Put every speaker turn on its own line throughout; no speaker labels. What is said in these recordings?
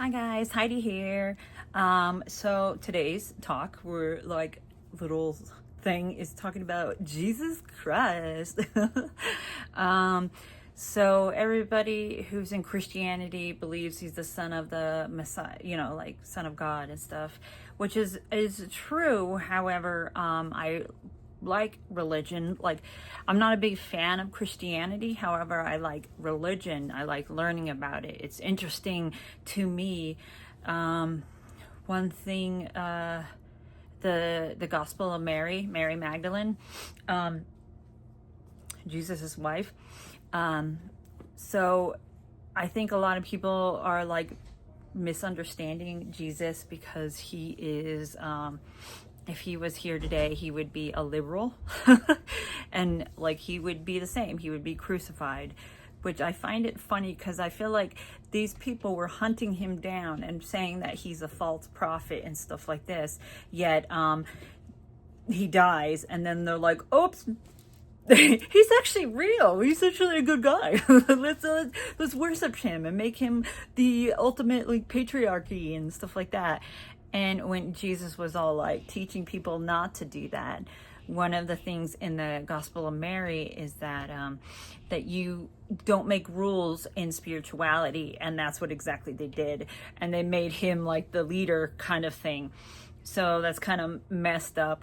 Hi guys, Heidi here. So today's talk, we're like little thing is talking about Jesus Christ. um, so everybody who's in Christianity believes he's the son of the Messiah, like son of God and stuff, which is true. However, I like religion. Like, I'm not a big fan of Christianity. However, I like religion. I like learning about it. It's interesting to me. One thing, the Gospel of Mary Magdalene, Jesus's wife. So I think a lot of people are like misunderstanding Jesus because he is, if he was here today, he would be a liberal and like he would be the same. He would be crucified, which I find it funny because I feel like these people were hunting him down and saying that he's a false prophet and stuff like this. Yet he dies and then they're like, oops, he's actually real. He's actually a good guy. let's worship him and make him the ultimate like patriarchy and stuff like that. And when Jesus was all like teaching people not to do that, one of the things in the Gospel of Mary is that that you don't make rules in spirituality, and that's what exactly they did. And they made him like the leader kind of thing. So that's kind of messed up.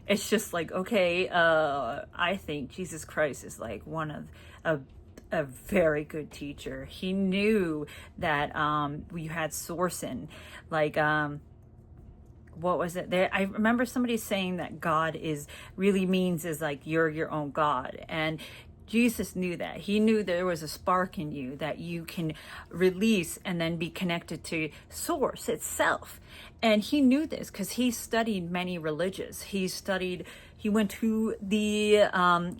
It's just like, okay, I think Jesus Christ is like one of a very good teacher. He knew that you had Sorsen, like what was it there? I remember somebody saying that God is really means is like you're your own God, and Jesus knew that. He knew there was a spark in you that you can release and then be connected to source itself. And he knew this because he studied many religions. He went to the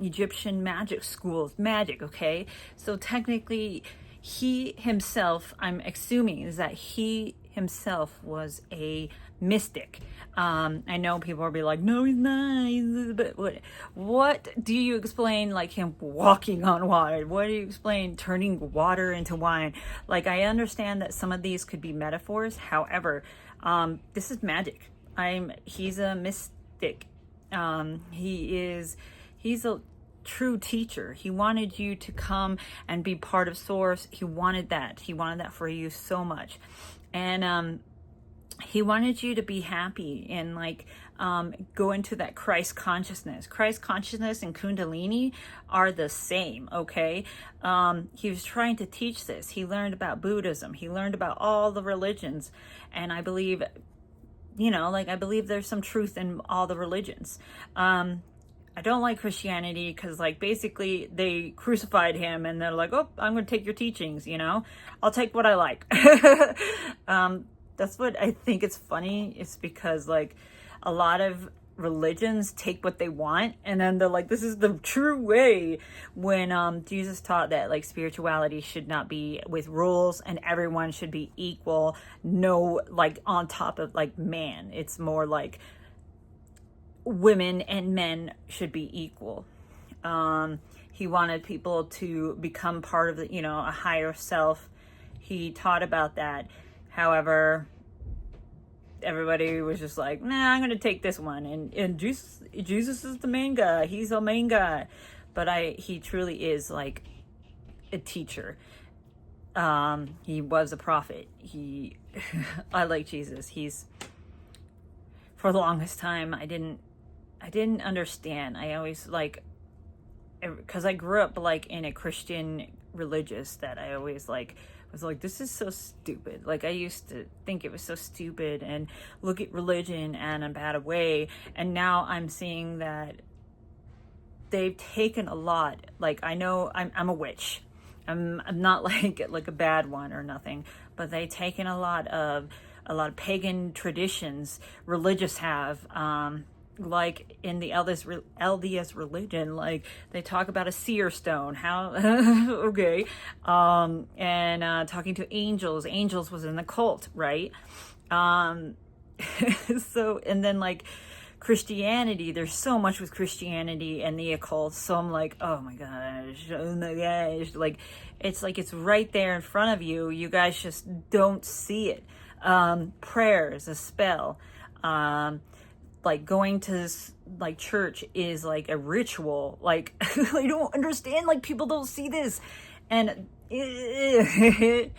Egyptian magic schools, okay? So technically, he himself, I'm assuming, is that he himself was a mystic. I know people will be like, no, he's not. But what do you explain like him walking on water? What do you explain turning water into wine? Like, I understand that some of these could be metaphors. However, this is magic. He's a mystic. He's a true teacher. He wanted you to come and be part of Source. He wanted that for you so much. And he wanted you to be happy and like go into that Christ consciousness. Christ consciousness and Kundalini are the same, okay? He was trying to teach this. He learned about Buddhism. He learned about all the religions. And I believe, I believe there's some truth in all the religions. I don't like Christianity because, like, basically they crucified him and they're like, oh, I'm going to take your teachings, I'll take what I like. That's what I think it's funny. It's because, like, a lot of religions take what they want and then they're like, this is the true way, when Jesus taught that, like, spirituality should not be with rules and everyone should be equal, no, like, on top of, like, man. It's more like women and men should be equal. He wanted people to become part of the, a higher self. He taught about that. However, everybody was just like, nah, I'm going to take this one. And Jesus is the main guy. He's the main guy. But he truly is like a teacher. He was a prophet. I like Jesus. For the longest time, I didn't understand. I always because I grew up like in a Christian religious that I always was like, this is so stupid. Like, I used to think it was so stupid and look at religion in a bad way. And now I'm seeing that they've taken a lot. Like, I know I'm a witch. I'm not like a bad one or nothing, but they've taken a lot of pagan traditions religious have, like in the LDS religion, like they talk about a seer stone, how okay, and talking to angels was in the cult, right? So, and then like Christianity, there's so much with Christianity and the occult. So I'm like, oh my gosh. Like, it's right there in front of you. You guys just don't see it. Prayer is a spell. Like going to like church is like a ritual. Like, I don't understand. Like, people don't see this. And and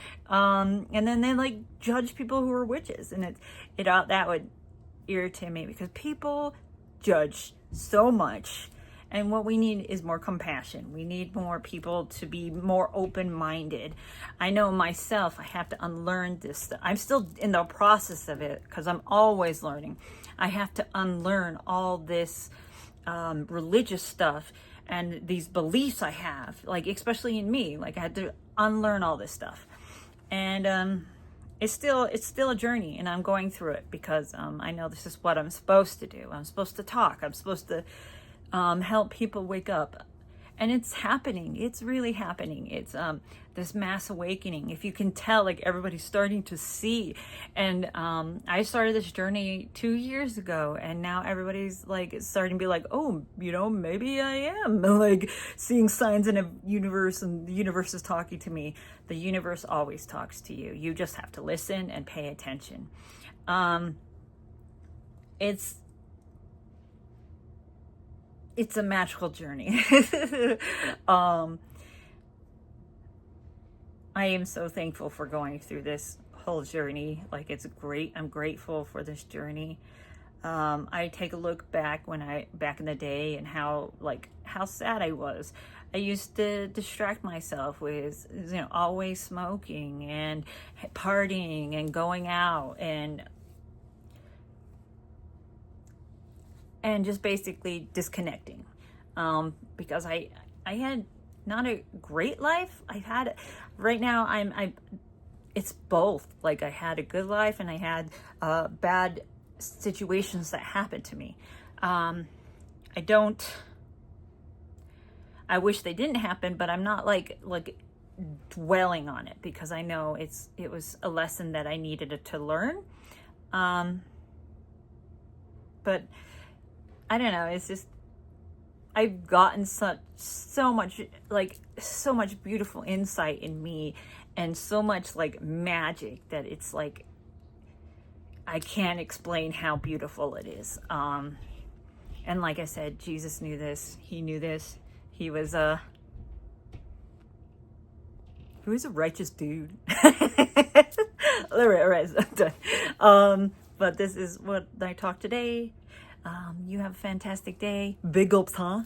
then they like judge people who are witches, and that would irritate me, because people judge so much, and what we need is more compassion. We need more people to be more open-minded. I know myself, I have to unlearn this stuff. I'm still in the process of it, because I'm always learning. I have to unlearn all this religious stuff and these beliefs I have, like, especially in me. Like, I had to unlearn all this stuff, and it's still a journey, and I'm going through it, because I know this is what I'm supposed to do. I'm supposed to talk. I'm supposed to help people wake up, and it's happening. It's really happening. It's this mass awakening. If you can tell, like, everybody's starting to see. And I started this journey 2 years ago, and now everybody's like starting to be like, oh, maybe I am like seeing signs in a universe, and the universe is talking to me. The universe always talks to you. You just have to listen and pay attention. It's a magical journey. I am so thankful for going through this whole journey. Like, it's great. I'm grateful for this journey. I take a look back back in the day, and how sad I was. I used to distract myself with, always smoking and partying and going out and just basically disconnecting, because I had not a great life. Right now it's both. Like, I had a good life, and I had bad situations that happened to me. I wish they didn't happen, but I'm not like dwelling on it, because I know it was a lesson that I needed to learn. But I don't know, it's just, I've gotten so much beautiful insight in me, and so much like magic, that it's like, I can't explain how beautiful it is. And like I said, Jesus knew this. He knew this. He was a righteous dude. All right, I'm done. But this is what I talked today. You have a fantastic day. Big ups, huh?